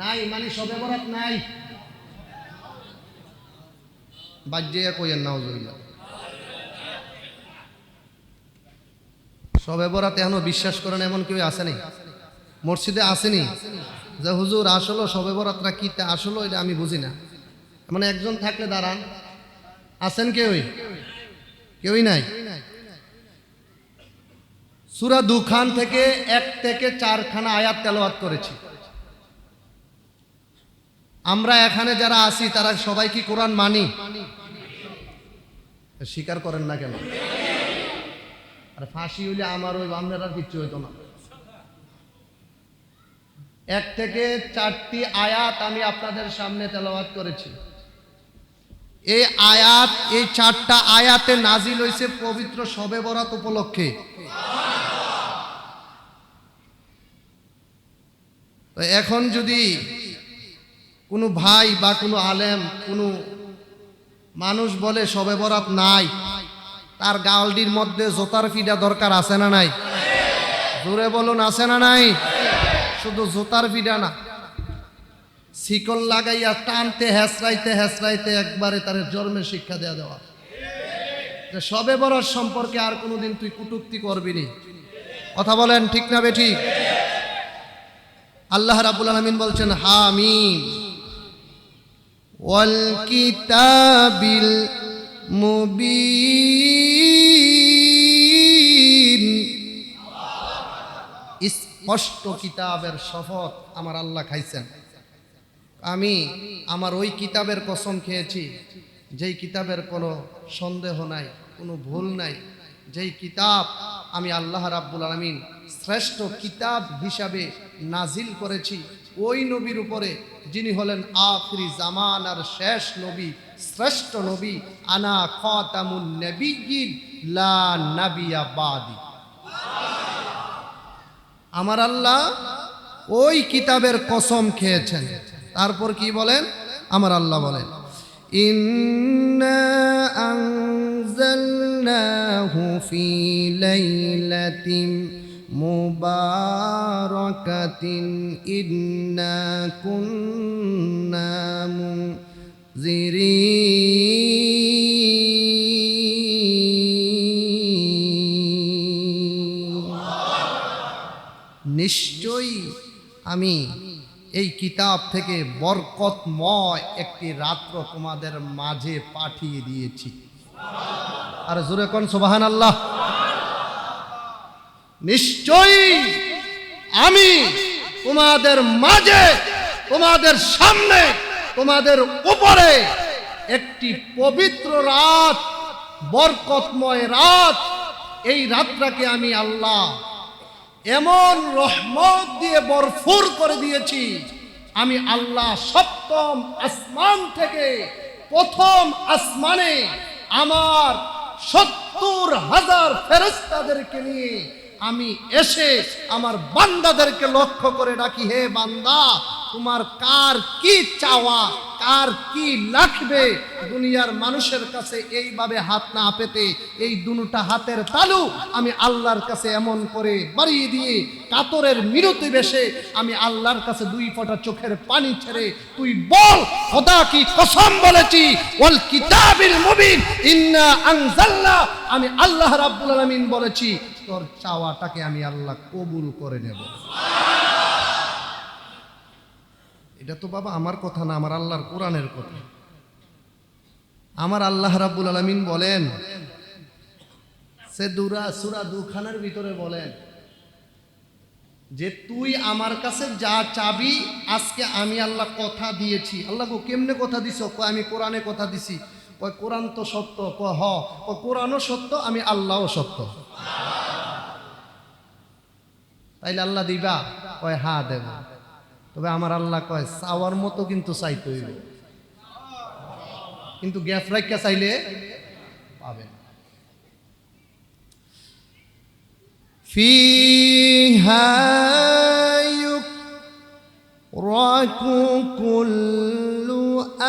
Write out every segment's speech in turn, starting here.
নাই মানে শবে বরাত নাই, বাজ্যে কইয়েন নাউজুবিল্লাহ। শবে বরাত এখনো বিশ্বাস করেন এমন কেউ আসেনি, মসজিদে আসেনি যে হুজুর আসলো শবে বরাতটা কি তা আসলো এটা আমি বুঝি না, মানে একজন থাকলে দাঁড়ান, আছেন কেউই? কেউই নাই। সূরা দুখান থেকে 1 থেকে 4 খানা আয়াত তেলাওয়াত করেছি। আমরা এখানে যারা আছি তারা সবাই কি কোরআন মানি? স্বীকার করেন না কেন? আর ফাঁসি হইলে আমার ওই বামনের আর কিচ্ছু হইতো না। 1 থেকে 4টি আয়াত আমি আপনাদের সামনে তেলাওয়াত করেছি। এই আয়াত, এই 4টা আয়াতে নাজিল হয়েছে পবিত্র শবে বরাত উপলক্ষে। তো এখন যদি কোনো ভাই বা কোনো আলেম, কোনো মানুষ বলে শবে বরাত নাই, তার গালডির মধ্যে জোতার ফিডা দরকার আছে না নাই? জোরে বলুন, আছে না নাই? শুধু জোতার ফিডা না, শিকল লাগাইয়া টানতে হেসরাইতে হেসরাইতে একবারে তার জন্মের শিক্ষা দেওয়া। যে শবে বরাত সম্পর্কে আর কোনোদিন তুই কটূক্তি করবি নি। কথা বলেন ঠিক না বেঠিক? আল্লাহ রাব্বুল আলামিন বলছেন হামিম ওয়াল কিতাবিল মুবিন, স্পষ্ট কিতাবের শপথ আমার আল্লাহ খাইছেন। আমি আমার ওই কিতাবের কসম খেয়েছি যেই কিতাবের কোনো সন্দেহ নাই, কোনো ভুল নাই, যেই কিতাব আমি আল্লাহ রাব্বুল আলামিন শ্রেষ্ঠ কিতাব হিসাবে নাজিল করেছি ওই নবীর উপরে, যিনি হলেন আখিরি জামানার শেষ নবী, শ্রেষ্ঠ নবী, আনা খাতামুন নবিয়্যিন লা নাবিয়্যা বাদি। আমার আল্লাহ ওই কিতাবের কসম খেয়েছেন। তারপর কি বলেন? আমার আল্লাহ বলেন ইন্না আনজালনাহু ফি লাইলাতিন মুবারাকাতিন ইন্না কুন্না মুনজিরিন। নিশ্চয়ই আমি এই কিতাব থেকে বরকতময় একটি রাত্র তোমাদের মাঝে পাঠিয়ে দিয়েছি। আর জোরে কোন সুবহানাল্লাহ। নিশ্চয়ই আমি তোমাদের মাঝে, তোমাদের সামনে, তোমাদের উপরে একটি পবিত্র রাত, বরকতময় রাত, এই রাতটাকে আমি আল্লাহ এমন রহমত দিয়ে ভরপুর করে দিয়েছি। আমি আল্লাহ সপ্তম আসমান থেকে প্রথম আসমানে আমার 70,000 ফেরেশতাদেরকে নিয়ে আমি এসে আমার বান্দাদেরকে লক্ষ্য করে ডাকি, হে বান্দা, তোমার কার কি চাওয়া, কার কি লাগবে, দুনিয়ার মানুষের কাছে এইভাবে হাত না পেতে এই দুটা হাতের তালু আমি আল্লাহর কাছে এমন করে বাড়িয়ে দিয়ে কাতরের মিনতি বেশে আমি আল্লাহর কাছে 2 ফোঁটা চোখের পানি ছেড়ে তুই বল, খোদা কি কসম বলেছি, ওয়াল কিতাবিল মুবিন ইন্না আনজালনা, আমি আল্লাহ রাব্বুল আলামিন বলেছি তোর চাওয়াটাকে আমি আল্লাহ কবুল করে নেব। এটা তো বাবা আমার কথা না, আমার আল্লাহর কোরআনের কথা। আমার আল্লাহ রাব্বুল আলামিন বলেন, সে সূরা দুখানার ভিতরে বলেন যে তুই আমার কাছে যা চাবি, আজকে আমি আল্লাহ কথা দিয়েছি। আল্লাহ গো কেমনে কথা দিছ? আমি কোরআনে কথা দিছি। কয় কোরআন তো সত্য। হ কোরআনও সত্য, আমি আল্লাহও সত্য। তাইলে আল্লাহ দিবা? কয় হ্যাঁ দেব। তবে আমার আল্লাহ কয় চাওয়ার মতো কিন্তু চাইতে হইব, কিন্তু গ্যাপ রাখা চাইলে পাবেন। ফিহা ইউফরাকু কুল্লু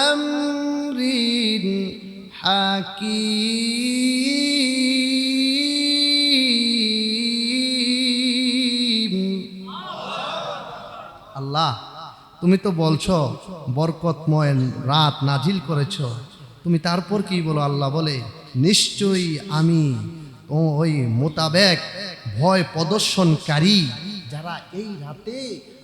আমরিন হাকিম। আল্লাহ তুমি তো বলছো বরকতময় রাত নাজিল করেছ, তুমি তারপর কি বলো? আল্লাহ বলে, নিশ্চয়ই আমি ওই মোতাবেক ভয় প্রদর্শনকারী, যারা এই রাতে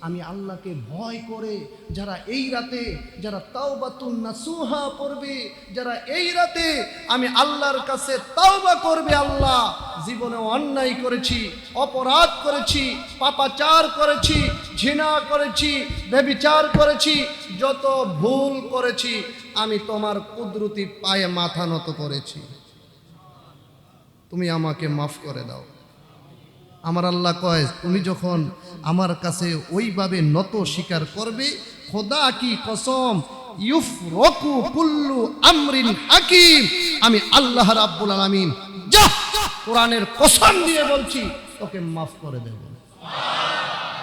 আমি আল্লাহকে ভয় করে, যারা এই রাতে যারা তাওবাতুন নাসুহা পড়বে, যারা এই রাতে আমি আল্লাহর কাছে তাওবা করবে, আল্লাহ জীবনে অন্যায় করেছি, অপরাধ করেছি, পাপাচার করেছি, ঘৃণা করেছি, ব্যভিচার করেছি, যত ভুল করেছি আমি তোমার কুদরতি পায়ে মাথা নত করেছি, তুমি আমাকে মাফ করে দাও। আমার আল্লাহ কয়, তুমি যখন আমার কাছে ওইভাবে নত স্বীকার করবে, খোদা কি কসম, ইউফরকু কুল্লু আমরিন হাকিম, আমি আল্লাহ রাব্বুল আলামিন যা কোরআনের কসম দিয়ে বলছি, তোকে মাফ করে দেব।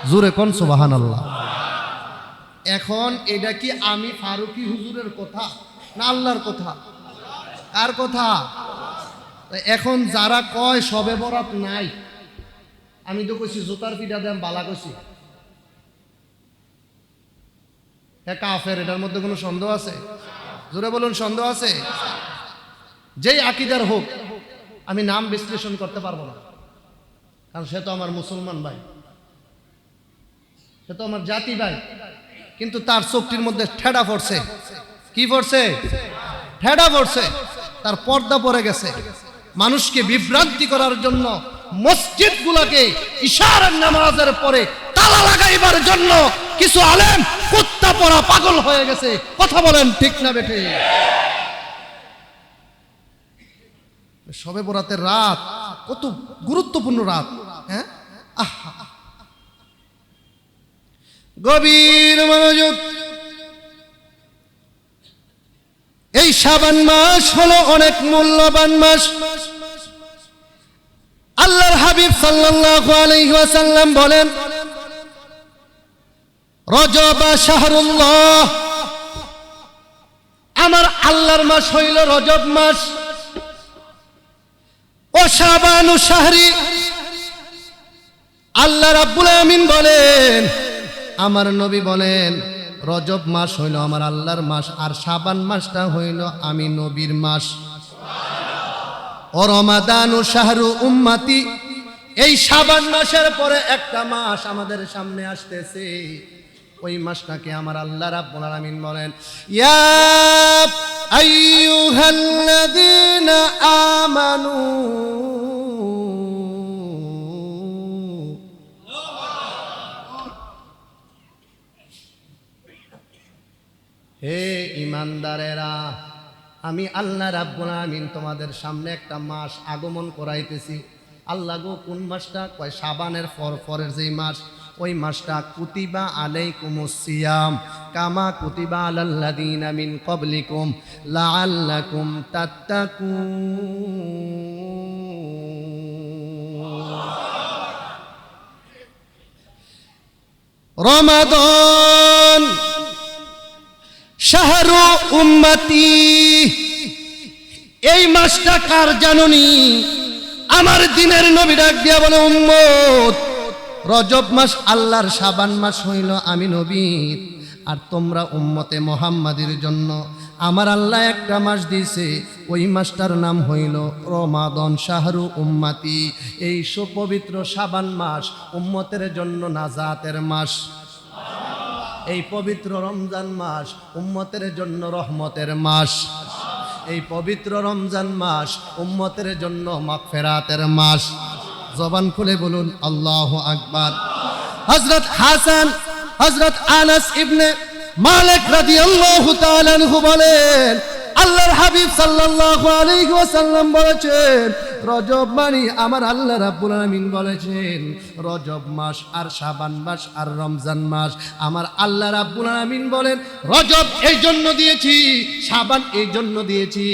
জোরে কোন সুবহানাল্লাহ। এখন এটা কি আমি ফারুকি হুজুরের কথা না আল্লাহর কথা? কার কথা? এখন যারা কয় শবে বরাত নাই, আমি তো কইছি জুতার পিঠা দেন বালা কইছি, হ্যাঁ কাফের, এটার মধ্যে কোনো সন্দেহ আছে? জোরে বলুন, সন্দেহ আছে? যেই আকীদার হোক, আমি নাম বিশ্লেষণ করতে পারবো না, কারণ সে তো আমার মুসলমান ভাই, সে তো আমার জাতি ভাই, কিন্তু তার চোখটির মধ্যে ঠেডা পড়ছে। কি পড়ছে? ঠেডা পড়ছে, তার পর্দা পড়ে গেছে। মানুষকে বিভ্রান্তি করার জন্য মসজিদগুলোকে ইশারার নামাজের পরে তালা লাগাইবার জন্য কিছু আলেম কুত্তা পড়া পাগল হয়ে গেছে। কথা বলেন ঠিক না বেঠে? শবে বরাতের রাত কত গুরুত্বপূর্ণ রাত, হ্যাঁ? গভীর মনোযোগ। এই শাবান মাস হলো অনেক মূল্যবান মাস। আল্লাহর হাবিব সাল্লাল্লাহু আলাইহি ওয়াসাল্লাম বলেন, রজব শাহরুল্লাহ, আমার আল্লাহর মাস হইল রজব মাস। ও শাবানু শাহরি, আল্লাহ রাব্বুল আমিন বলেন, আমার নবী বলেন, রজব মাস হইল আমার আল্লাহর মাস, আর শাবান মাসটা হইল আমি নবীর মাস। ও রমাদানু শাহরু উম্মতি, এই শাবান মাসের পরে একটা মাস আমাদের সামনে আসতেছে, ওই মাসটাকে আমার আল্লাহ রাব্বুল আলামিন বলেন, ইয়া আইয়ুহাল্লাযীনা আমানু, হে ঈমানদারেরা, আমি আল্লাহ রাব্বুল আমিন তোমাদের সামনে একটা মাস আগমন করাইতেছি। আল্লাহ গো, কোন মাসটা? কয় শাবানের পরের যেই মাস, ওই মাসটা কুতিবা আলাইকুমুস সিয়াম কামা কুতিবা আলাল্লাযীনা মিন ক্বাবলিকুম লাআল্লাকুম তাত্তাকুন। রমাদান শাহরু উম্মতি, এই মাসটা কার জানুনি? আমার দিনের নবী ডাক দিয়া বলে, উম্মত, রজব মাস আল্লাহর, শাবান মাস হইল আমি নবীর, আর তোমরা উম্মতে মুহাম্মাদির জন্য আমার আল্লাহ একটা মাস দিয়েছে, ওই মাসটার নাম হইল রমাদান শাহরু উম্মতি। এই সুপবিত্র শাবান মাস উম্মতের জন্য নাজাতের মাস। এই পবিত্র রমজান মাস উম্মতের জন্য রহমতের মাস। এই পবিত্র রমজান মাস উম্মতের জন্য মাগফিরাতের মাস। জবান খুলে বলুন আল্লাহু আকবার। হযরত হাসান, হযরত আনাস ইবনে মালিক রাদিয়াল্লাহু তাআলা আনহু বলেন, আল্লাহর হাবিব সাল্লাল্লাহু আলাইহি ওয়াসাল্লাম বলেছেন, রজব মানে আমার আল্লাহ রাব্বুল আলামিন বলেছেন, রজব মাস আর শাবান মাস আর রমজান মাস আমার আল্লাহ রাব্বুল আলামিন বলেন, রজব এই জন্য দিয়েছি, শাবান এই জন্য দিয়েছি,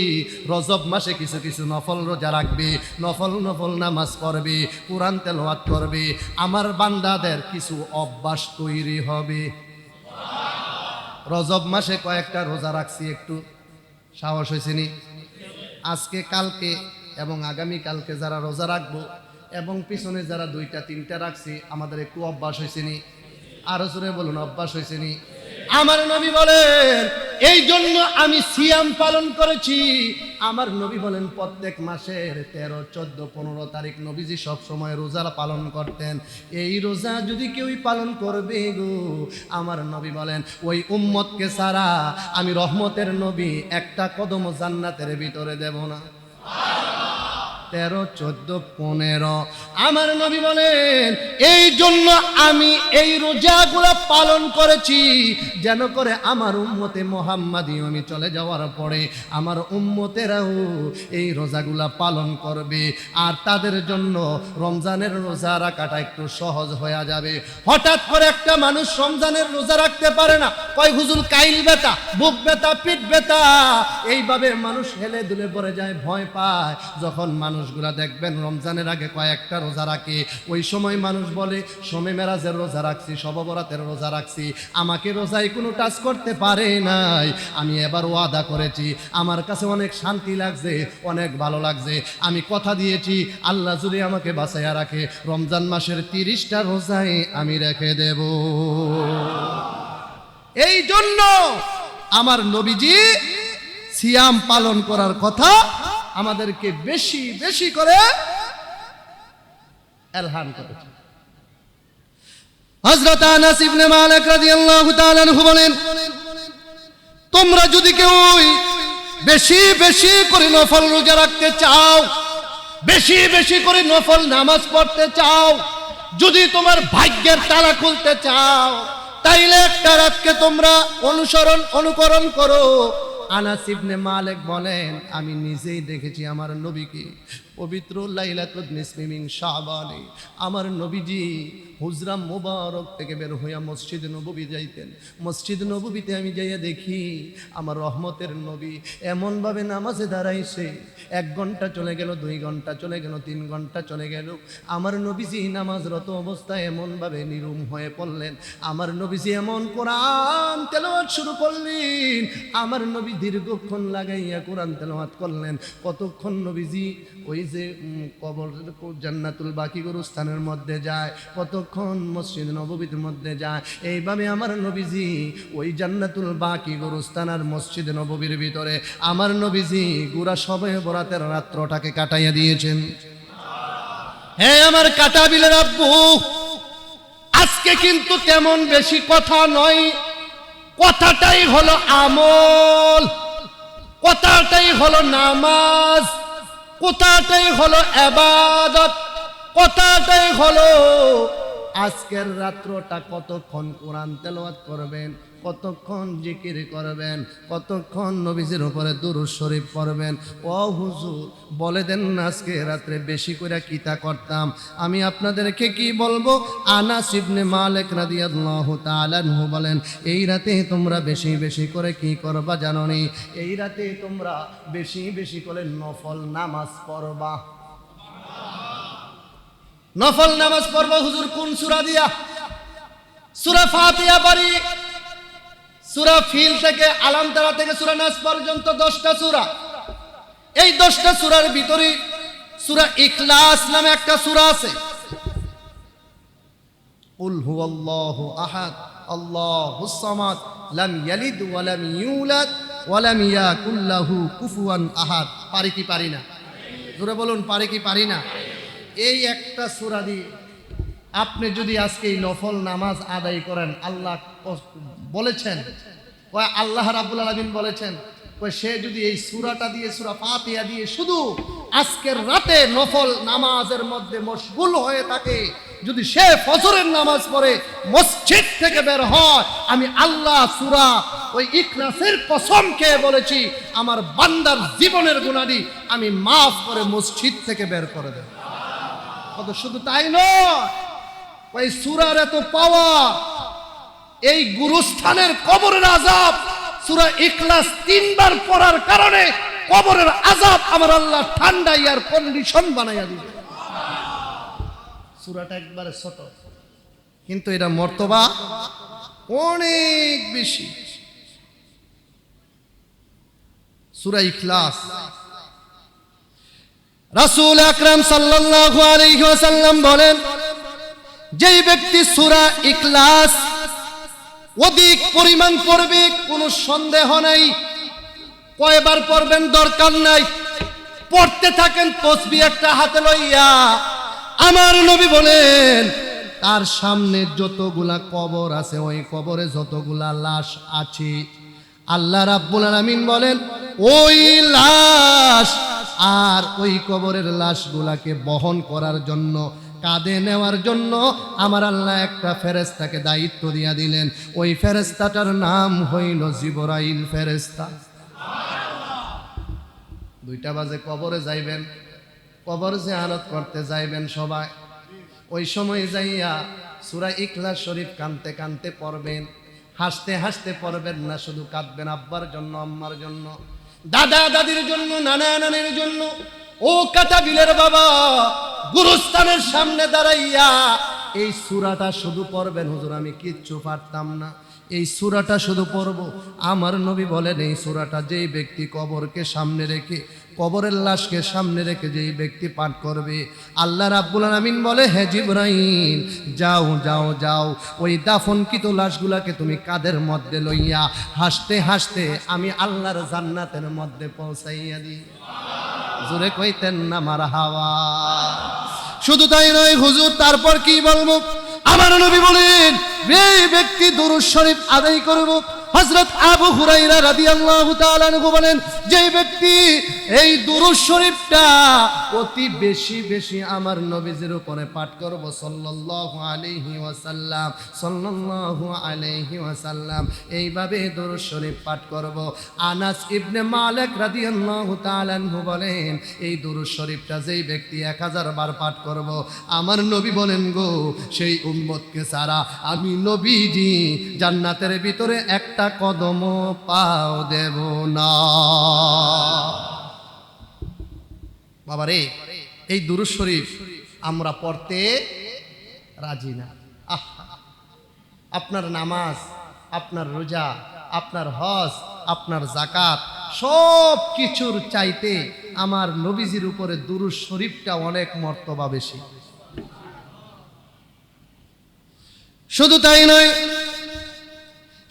রজব মাসে কিছু কিছু নফল রোজা রাখবে, নফল নফল নামাজ পড়বে, কোরআন তেলাওয়াত করবে, আমার বান্দাদের কিছু অভ্যাস তৈরি হবে। রজব মাসে কয়েকটা রোজা রাখছি, একটু সাহস হয়েছে নি? আজকে কালকে এবং আগামী কালকে যারা রোজা রাখবো এবং পিছনে যারা 2টা 3টা রাখছি, আমাদের একটু অভ্যাস হয়েছে নি? আরো জোরে বলুন, অভ্যাস হয়েছে নি? আমার নবী বলেন এই জন্য আমি সিয়াম পালন করেছি। আমার নবী বলেন প্রত্যেক মাসের 13, 14, 15 তারিখ নবীজি সব সময় রোজা পালন করতেন। এই রোজা যদি কেউই পালন করবে গো, আমার নবী বলেন ওই উম্মতকে ছাড়া আমি রহমতের নবী একটা কদম জান্নাতের ভিতরে দেব না। 13, 14, 15 আমার নবী বলেন এই জন্য আমি এই রোজাগুলো পালন করেছি যেন করে আমার উম্মতে মুহাম্মাদি আমি চলে যাওয়ার পরে আমার উম্মতেরাও এই রোজাগুলা পালন করবে, আর তাদের জন্য রমজানের রোজা রাখাটা একটু সহজ হয়ে যাবে। হঠাৎ করে একটা মানুষ রমজানের রোজা রাখতে পারে না, কয় হুজুর কাইল ব্যথা, বুক ব্যথা, পিঠ ব্যথা, এইভাবে মানুষ হেলে দুলে পড়ে যায়, ভয় পায়। যখন মানুষগুলা দেখবেন রমজানের আগে কয়েকটা রোজা রাখে, ওই সময় মানুষ বলে শবে মেরাজের রোজা রাখছি, শবে বরাতের রোজা রাখছি, আমাকে রোজায় কোনো টাচ করতে পারে নাই। আমি এবার ওয়াদা করেছি, আমার কাছে অনেক শান্তি লাগছে, অনেক ভালো লাগছে। আমি কথা দিয়েছি আল্লাহ যদি আমাকে বাঁচাইয়া রাখে রমজান মাসের 30টা রোজায় আমি রেখে দেব। এই জন্য আমার নবীজি সিয়াম পালন করার কথা আমাদেরকে বেশি বেশি করে এলহান করেছে। হযরত আনাস ইবনে মালিক রাদিয়াল্লাহু তাআলা আনহু বলেন, তোমরা যদি কেউ বেশি বেশি করে নফল রোজা রাখতে চাও, বেশি বেশি করে নফল নামাজ পড়তে চাও, যদি তোমার ভাগ্যের তালা খুলতে চাও, তাইলে একটা রাতকে তোমরা অনুকরণ করো। আনাস ইবনে মালিক বলেন আমি নিজেই দেখেছি আমার নবীকে পবিত্র লাইলাতুল নিসফি মিন শাবানে আমার নবীজি হুজরা মুবারক থেকে বের হইয়া মসজিদ নববী যাইতেন। মসজিদ নববীতে আমি যাইয়া দেখি আমার রহমতের নবী এমনভাবে নামাজে দাঁড়াইছে, 1 ঘন্টা চলে গেল, 2 ঘন্টা চলে গেল, 3 ঘন্টা চলে গেল, আমার নবীজি নামাজরত অবস্থায় এমনভাবে নিরুম হয়ে পড়লেন। আমার নবীজি এমন কোরআন তেলাওয়াত শুরু করলেন, আমার নবী দীর্ঘক্ষণ লাগাইয়া কোরআন তেলাওয়াত করলেন। কতক্ষণ নবীজি ওই যে কবর জান্নাতুল বাকি গুরুস্থানের মধ্যে যায়, কতক্ষণ মসজিদ নববীর মধ্যে যায়। এইভাবে আমার নবীজি ওই জান্নাতুল বাকি গুরুস্থান আর মসজিদ নববীর ভিতরে আমার নবীজি গুরা সবে বরাতের রাত্রটাকে কাটাইয়া দিয়েছেন। হ্যাঁ আমার কাটাবিলের আব্বু, আজকে কিন্তু তেমন বেশি কথা নয়, কথাটাই হলো আমল, কথাটাই হলো নামাজ, কথাটাই হলো ইবাদত, কথাটাই হলো আজকের রাত্রটা কতক্ষণ কোরআন তেলাওয়াত করবেন, কতক্ষণ জিকির করবেন, কতক্ষণ নবীজির উপরে দুরূদ শরীফ পড়বেন। ও হুজুর বলে দেন না আজকে রাত্রে বেশি করে কিতা করতাম। আমি আপনাদেরকে কি বলবো, আনাস ইবনে মালিক রাদিয়াল্লাহু তাআলা আনহু বলেন এই রাতে তোমরা বেশি বেশি করে কি করবা জানোনি? এই রাতে তোমরা বেশি বেশি করে নফল নামাজ পড়বা। নফল নামাজ পড়বা হুজুর কোন সূরা দিয়া? সূরা ফাতিহা পড়ি, সূরা ফিল থেকে আলাম তারা থেকে সূরা নাস পর্যন্ত 10টা সূরা। এই 10টা সূরার ভিতরে সূরা ইখলাস নামে একটা সূরা আছে। কুল হুয়াল্লাহু আহাদ আল্লাহুস সামাদ লাম ইয়ালিদ ওয়া লাম ইউলাদ ওয়া লাম ইয়াকুল লাহু কুফুয়ান আহাদ। পারি কি পারি না? জোরে বলুন পারি কি পারি না? এই একটা সূরা দিয়ে আপনি যদি আজকে এই নফল নামাজ আদায় করেন, আল্লাহ বলেছেন, আল্লাহ রাব্বুল আলামিন বলেছেন, সে যদি এই সূরাটা দিয়ে সূরা ফাতিহা দিয়ে শুধু আজকের রাতে নফল নামাজের মধ্যে মশগুল হয়ে থাকে, যদি সে ফজরের নামাজ পড়ে মসজিদ থেকে বের হয়, আমি আল্লাহ সূরা ওই ইখলাসের কসম খেয়ে বলেছি আমার বান্দার জীবনের গুনাহ আমি মাফ করে মসজিদ থেকে বের করে দেব। কত শুধু তাই নয়, ওই সূরার এত পাওয়ার, এই গুরুস্থানের কবরের আযাব সূরা ইখলাস 3 বার পড়ার কারণে কবরের আযাব আমার আল্লাহ ঠান্ডা এয়ার কন্ডিশন বানাইয়া দিবে। সূরাটা একবারে ছোট, কিন্তু এটা মর্তবা অনেক বেশি। সূরা ইখলাস রাসূল আকরাম সাল্লাল্লাহু আলাইহি ওয়াসাল্লাম বলেন, যেই ব্যক্তি সূরা ইখলাস অধিক পরিমাণ পড়বে, কোনো সন্দেহ নাই। কয়বার পড়বেন দরকার নাই, পড়তে থাকেন তসবিহ একটা হাতে লইয়া। আমার নবী বলেন তার সামনে যতগুলা কবর আছে, ওই কবরে যতগুলা লাশ আছে, আল্লাহ রাব্বুল আলামিন বলেন ওই লাশ আর ওই কবরের লাশগুলাকে বহন করার জন্য, কাঁধে নেওয়ার জন্য আমার আল্লাহ একটা ফেরেশতাকে দায়িত্ব দিয়া দিলেন। ওই ফেরেশতাটার নাম হইল জিবরাইল ফেরেশতা। 2টা বাজে কবরে যাইবেন, কবর জিয়ারত করতে যাইবেন সবাই। ওই সময় যাইয়া সূরা ইখলাস শরীফ কানতে কানতে পড়বেন, হাসতে হাসতে পড়বেন না, শুধু কাঁদবেন আব্বার জন্য, আম্মার জন্য, দাদা দাদির জন্য, নানা নানির জন্য। ও কাটাবিলের বাবা, গুরুস্থানের সামনে দাঁড়াইয়া এই সূরাটা শুধু পড়বেন। হুজুর আমি কিচ্ছু পারতাম না, এই সূরাটা শুধু পড়ব। আমার নবী বলেন এই সূরাটা যেই ব্যক্তি কবরকে সামনে রেখে, কবরের লাশকে সামনে রেখে যেই ব্যক্তি পাঠ করবে, আল্লাহ রাব্বুল আলামিন বলে হে জিবরাইল যাও যাও যাও, ওই দাফনকৃত লাশগুলাকে তুমি কাঁধের মধ্যে লইয়া হাসতে হাসতে আমি আল্লাহর জান্নাতের মধ্যে পৌঁছাইয়া দিই। জোরে কইতেন না মারহাবা। শুধু তাই নয় হুজুর, তারপর কি বলবো? আমার নবী বলেন এই ব্যক্তি দুরূদ শরীফ আদায় করব। হযরত আবু হুরায়রা রাদিয়াল্লাহু তাআলা আনহু বলেন যে ব্যক্তি এই দুরূদ শরীফটা অতি বেশি বেশি আমার নবীজির উপরে পাঠ করব সাল্লাল্লাহু আলাইহি ওয়াসাল্লাম, সাল্লাল্লাহু আলাইহি ওয়াসাল্লাম, এইভাবে দুরূদ শরীফ পাঠ করব। আনাস ইবনে মালিক রাদিয়াল্লাহু তাআলা আনহু বলেন এই দুরূদ শরীফটা যেই ব্যক্তি 1000 বার পাঠ করব, আমার নবী বলেন গো সেই উম্মতকে সারা আমি নবীজি জান্নাতের ভিতরে একটা কদম পাও দেব না। বাবারে এই দুরূদ শরীফ আমরা পড়তে রাজি না। আপনার নামাজ, আপনার রোজা, আপনার হজ, আপনার যাকাত সব কিছুর চাইতে আমার নবীজির উপরে দুরূদ শরীফটা অনেক মর্তবা বেশি। শুধু তাই নয়,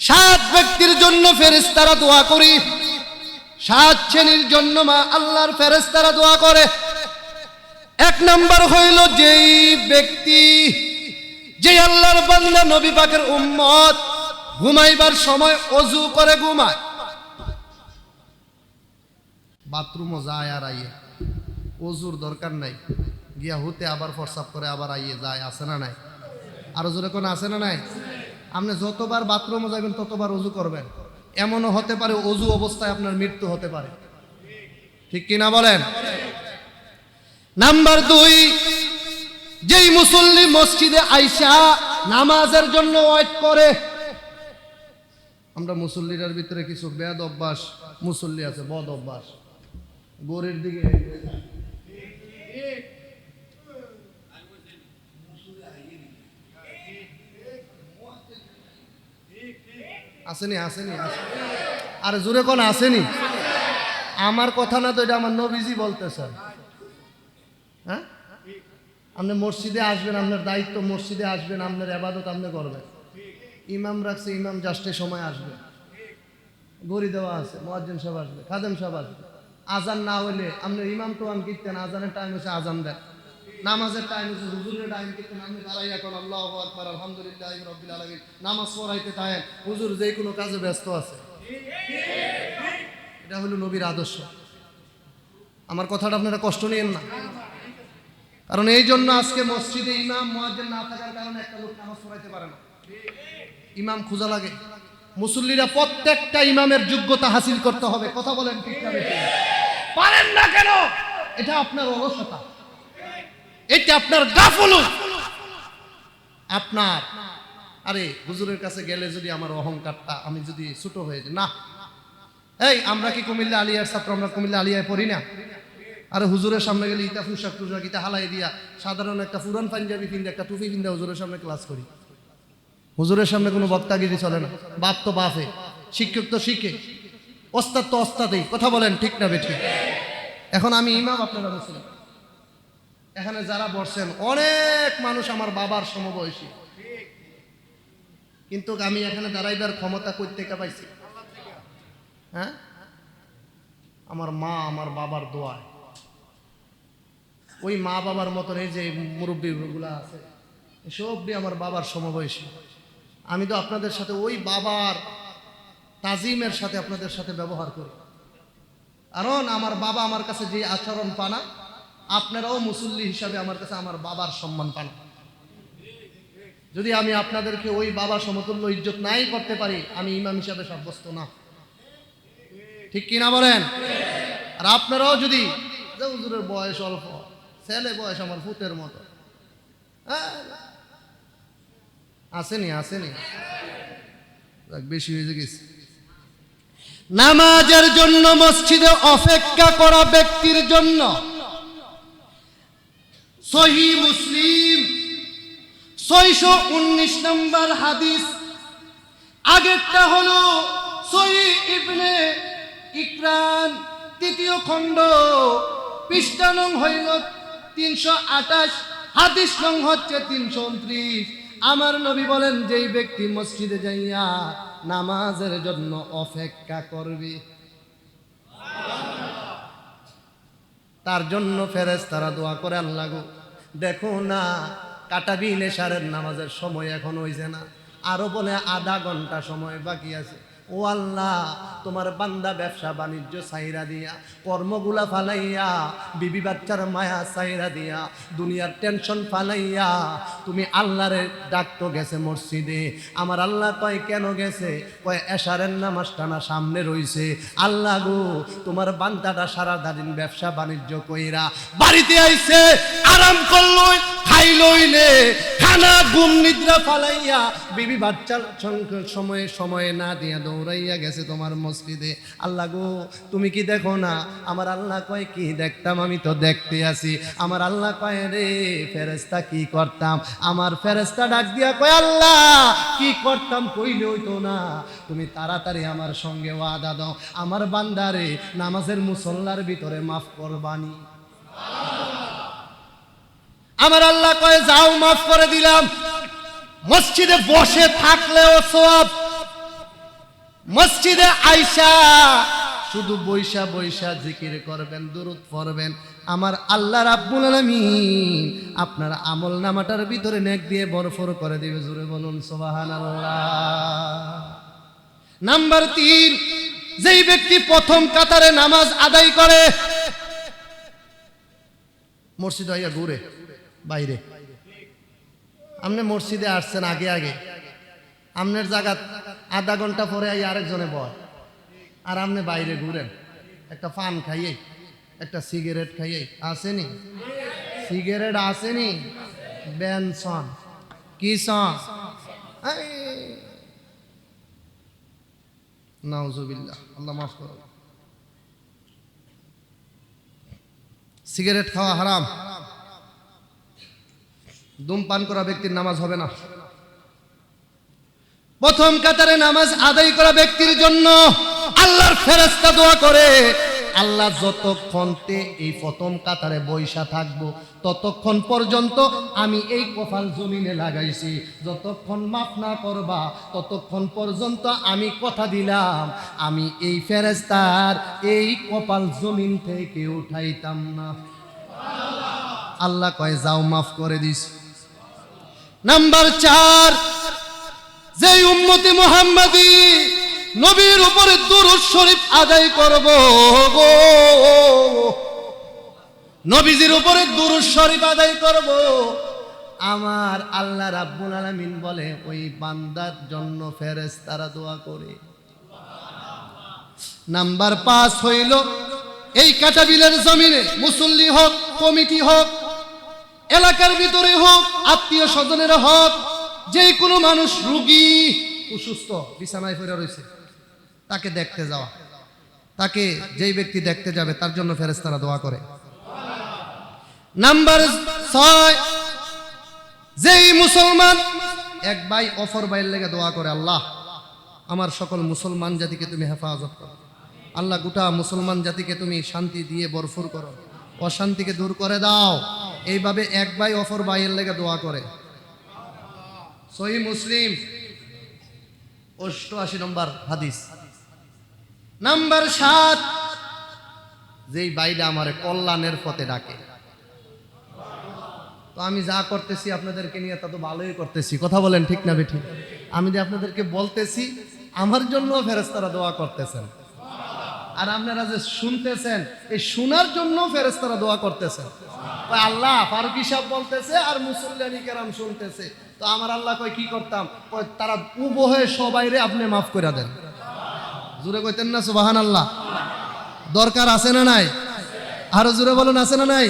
7 ব্যক্তির জন্য ফেরেশতারা দোয়া করি, 7 শ্রেণীর জন্য মা আল্লাহর ফেরেশতারা দোয়া করে। 1 নাম্বার হইল যেই ব্যক্তি, যে আল্লাহর বান্দা নবী পাকের উম্মত ঘুমাইবার সময় ওযু করে ঘুমায়, বাথরুমও যায় আর আইয়ে, ওযুর দরকার নাই, গিয়া হতে আবার প্রস্রাব করে আবার আইয়ে যায়, আছে না নাই? আরো জোরে কোন আছে না নাই? আপনি যতবার বাথরুমে যাবেন ততবার ওযু করবেন। এমনও হতে পারে ওযু অবস্থায় আপনার মৃত্যু হতে পারে, ঠিক কিনা বলেন? নাম্বার 2, যেই মুসল্লি মসজিদে আইসা নামাজের জন্য ওয়েট করে। আমরা মুসল্লিদের ভিতরে কিছু বেদ অভ্যাস মুসল্লি আছে, বদ অভ্যাস, গোরের দিকে আসেনি আসেনি, আরে জোরে কোন আসেনি? আমার কথা না তো, এটা আমার নবীজি বলতেছেন। হ্যাঁ, আপনি মসজিদে আসবেন, আপনার দায়িত্ব মসজিদে আসবেন, আপনার ইবাদত আপনি করবেন। ইমাম রাখছে, ইমাম জাস্টে সময় আসবে, গড়ি দেওয়া আছে, মুয়াজ্জিন সাহেব আসবে, খাদেম সাহেব আসবে। আজান না হইলে আপনার ইমাম তো কীর্তেন, আজানের টাইম হচ্ছে আজান দেন, নামাজের টাইম হচ্ছে হুজুরের টাইম কীর্তেন, আপনি দাঁড়াই এখন আল্লাহু আকবার আলহামদুলিল্লাহি রাব্বিল আলামিন নামাজ পড়াইতে থাকেন, হুজুর যে কোনো কাজে ব্যস্ত আছে। এটা হলো নবীর আদর্শ। আমার কথাটা আপনারা কষ্ট নিয়েন না, কারণ এই জন্য আজকে মসজিদে ইমাম মুয়াজ্জিন না থাকার কারণে একটা লোক নামাজ পড়াইতে পারে না, ইমাম খোঁজা লাগে। মুসল্লিরা প্রত্যেকটা ইমামের যোগ্যতা হাসিল করতে হবে। কথা বলেন ঠিক না? পারেন না কেন? এটা আপনার অলসতা, এটা আপনার গাফলুত। আপনার আরে হুজুরের কাছে গেলে যদি আমার অহংকারটা, আমি যদি ছোট হয়ে যাই, না এই আমরা কি কুমিল্লা আলিয়ার ছাত্র, আমরা কুমিল্লা আলিয়ায় পড়ি না? আরে হুজুরের সামনে গেলে ইতা পোশাক টুশাক ইতা হালাই দিয়া সাধারণ একটা পুরান পাঞ্জাবি পিন্দে, একটা টুপি পিন্দে হুজুরের সামনে ক্লাস করি। হুজুরের সামনে কোনো বক্তাগিরি চলে না। বাপ তো বাপে, শিক্ষক তো শিখে, ওস্তাদ তো ওস্তাদেই। কথা বলেন ঠিক না বেঠিক? এখন আমি ইমাম, আপনারা মুসলিম। এখানে যারা বসছেন অনেক মানুষ আমার বাবার সমবয়সী, কিন্তু আমি এখানে দাঁড়াইবার ক্ষমতা কই থেকে পাইছি? হ্যাঁ, আমার মা আমার বাবার দোয়ায়। ওই মা বাবার মতন এই যে মুরব্বীগুলা আছে সবই আমার বাবার সমবয়সী। আমি তো আপনাদের সাথে ওই বাবার তাজিমের সাথে আপনাদের সাথে ব্যবহার করি, কারণ আমার বাবা আমার কাছে যে আচরণ পানা, আপনারাও মুসল্লি হিসাবে আমার কাছে আমার বাবার সম্মান পান। যদি আমি আপনাদেরকে ওই বাবা সমতুল্য ইজ্জত নাই করতে পারি, আমি ইমাম হিসাবে সাব্যস্ত না। ঠিক কিনা বলেন? আর আপনারাও যদি যে হুজুরের বয়স অল্প, ছেলে বয়স আমার ফুতের মতো, আসেনি বেশি হয়ে গেছে। নামাজের জন্য মসজিদে অপেক্ষা করা ব্যক্তির জন্য সহিহ মুসলিম 619 নম্বর হাদিস। আগেরটা হলো সহিহ ইবনে ইকরান 3য় খণ্ড, পৃষ্ঠা নং হইল 328, হাদিস নং হচ্ছে 329। আমার নবী বলেন, যেই ব্যক্তি মসজিদে যাইয়া নামাজের জন্য অপেক্ষা করবে তার জন্য ফেরেশতারা দোয়া করে, আল্লাহ গো দেখো না কাটাবি নেশারের নামাজের সময় এখন হইছে না, আরো বলে আধা ঘন্টা সময় বাকি আছে। ও আল্লাহ, তোমার বান্দা ব্যবসা বাণিজ্য সাইরা দিয়া, কর্মগুলা ফালাইয়া, বিবি বাচ্চার মায়া সাইরা দিয়া, দুনিয়ার টেনশন ফালাইয়া তুমি আল্লাহরে ডাকতো গেছে মসজিদে। আমার আল্লাহ কয় কেন গেছে? কয় এশারের নামাজটা না সামনে রইছে। আল্লাহ গো, তোমার বান্দাটা সারা দিন ব্যবসা বাণিজ্য কইরা বাড়িতে আইছে, আরাম করলো, খাইলইলে খানা ঘুম নিদ্রা ফালাইয়া বিবি বাচ্চার সময়ে না দিয়া দৌড়াইয়া গেছে তোমার মসজিদে। আল্লাহ গো, তুমি কি দেখো না? আমার আল্লাহ কয় কি দেখতাম, আমি তো দেখতে আছি। আমার আল্লাহ কয় রে ফেরেশতা কি করতাম? আমার ফেরেশতা ডাক দিয়া কয়, আল্লাহ কি করতাম কইলে হইতো না, তুমি তাড়াতাড়ি আমার সঙ্গে ওয়াদা দাও, আমার বান্দারে নামাজের মুসল্লার ভিতরে মাফ করবানি। আমার আল্লাহ কয় যাও, মাফ করে দিলাম। মসজিদে বসে থাকলেও সওয়াব, মসজিদে আইসা শুধু বৈশা বৈশা জিকির করবেন, দুরূদ পড়বেন, আমার আল্লাহ রাব্বুল আলামিন আপনার আমল নামাটার ভিতরে নেক দিয়ে ভরপুর করে দিবে। জোরে বলুন সুবহানাল্লাহ। নাম্বার 3, যেই ব্যক্তি প্রথম কাতারে নামাজ আদায় করে, মসজিদে আইয়া ঘুরে বাইরে, আপনি মসজিদে আসছেন আগে আগে, আপনার জায়গা আধা ঘন্টা পরে আই আরেকজনে বয়, আর আপনি বাইরে ঘুরেন, একটা পান খাইয়ে, একটা সিগারেট খাইয়ে। আসেনি সিগারেট? আসেনি বেনসন? কি সন? নাউজুবিল্লাহ, আল্লাহ মাফ করো। সিগারেট খাওয়া হারাম, ধূমপান করা ব্যক্তির নামাজ হবে না। প্রথম কাতারে নামাজ আদায় করা ব্যক্তির জন্য আল্লাহর ফেরেশতা দোয়া করে, আল্লাহ যতক্ষণ এই প্রথম কাতারে বৈশা থাকবো ততক্ষণ পর্যন্ত আমি এই কপাল জমিনে লাগাইছি, যতক্ষণ মাফ না করবা ততক্ষণ পর্যন্ত আমি কথা দিলাম আমি এই ফেরেশতার এই কপাল জমিন থেকে উঠাইতাম না। আল্লাহ কয় যাও, মাফ করে দিস। নাম্বার 4, যে উম্মতি মুহাম্মাদি নবীর উপরে দুরূদ শরীফ আদায় করব গো, নবীজির উপরে দুরূদ শরীফ আদায় করব, আমার আল্লাহ রাব্বুল আলামিন বলে ওই বান্দার জন্য ফেরেশতারা দোয়া করে। নাম্বার 5 হইল, এই কাটাবিলের জমিনে মুসল্লি হোক, কমিটি হোক, এলাকার ভিতরে হোক, আত্মীয় স্বজনের হোক, যে কোনো মানুষ রোগী অসুস্থ বিছানায় পড়ে রয়েছে, তাকে দেখতে যাওয়া, তাকে যেই ব্যক্তি দেখতে যাবে তার জন্য ফেরেশতারা দোয়া করে। নাম্বার 6, যেই মুসলমান এক ভাই অপর ভাইয়ের লেগে দোয়া করে, আল্লাহ আমার সকল মুসলমান জাতিকে তুমি হেফাজত করো, আল্লাহ গোটা মুসলমান জাতিকে তুমি শান্তি দিয়ে ভরপুর করো, অশান্তিকে দূর করে দাও। এইভাবে এক ভাই অপর ভাইয়ের লেগে দোয়া করে। সহিহ মুসলিম 88 নম্বর হাদিস। নাম্বার 7, যেই বাইরা আমারে কল্যাণের পথে ডাকে। তো আমি যা করতেছি আপনাদেরকে নিয়ে তা তো ভালোই করতেছি, কথা বলেন ঠিক না বেঠিক? আমি যে আপনাদেরকে বলতেছি আমার জন্য ফেরেশতারা দোয়া করতেছেন, আর আপনারা যে শুনতেছেন এই শোনার জন্য ফেরেশতারা দোয়া করতেছেন। আল্লাহ ফারুকি সাহেব বলতেছে আর মুসল্লিয়ানি কেরাম শুনতেছে, তো আমার আল্লাহ কই কি করতাম, কই তারা উভয়ে সবাইরে আপনি মাফ করে দেন। জোরে কইতেন না সুবহানাল্লাহ? দরকার আছে না নাই? আরো জোরে বলুন, আছে না নাই?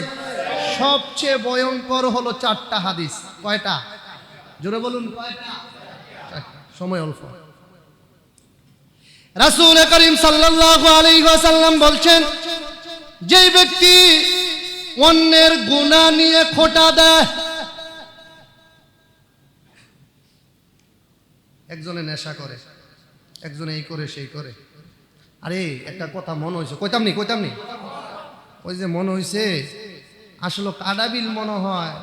সবচেয়ে ভয়ঙ্কর হলো 4টা হাদিস। কয়টা? জোরে বলুন কয়টা? 4টা। সময় অল্প। রাসূল করিম সাল্লাল্লাহু আলাইহি ওয়াসাল্লাম বলছেন, যে ব্যক্তি অন্যের গুনাহ নিয়ে খোঁটা দেয়, একজনে নেশা করে, একজনে এই করে সেই করে। আরে একটা কথা মনে হয়েছে, কইতাম নি ওই যে মনে হয়েছে আসলে কাডাবিল মনে হয়,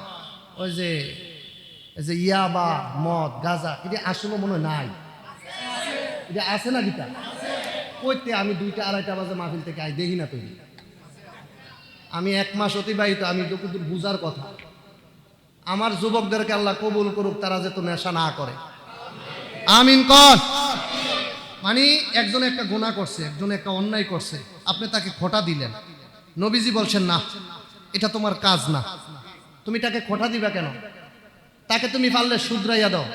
ওই যে ইয়াবা মদ গাঁজা এটা আসলে মনে হয় নাই, এটা আছে না গীতা কইতে। আমি 2টা 2:30 বাজে মাহফিল থেকে আই দেখি না তৈরি। আমি 1 মাস অতিবাহিত, আমি যতদূর বুঝার কথা। আমার যুবকদেরকে আল্লাহ কবুল করুক, তারা যেত নেশা না করে, আমিন কর। মানে একজনে একটা গুনাহ করছে, একজনে একটা অন্যায় করছে, আপনি তাকে খোঁটা দিলেন। নবীজি বলছেন না, এটা তোমার কাজ না, তুমি তাকে খোঁটা দিবা কেন? তাকে তুমি পারলে শুধরাইয়া দাও।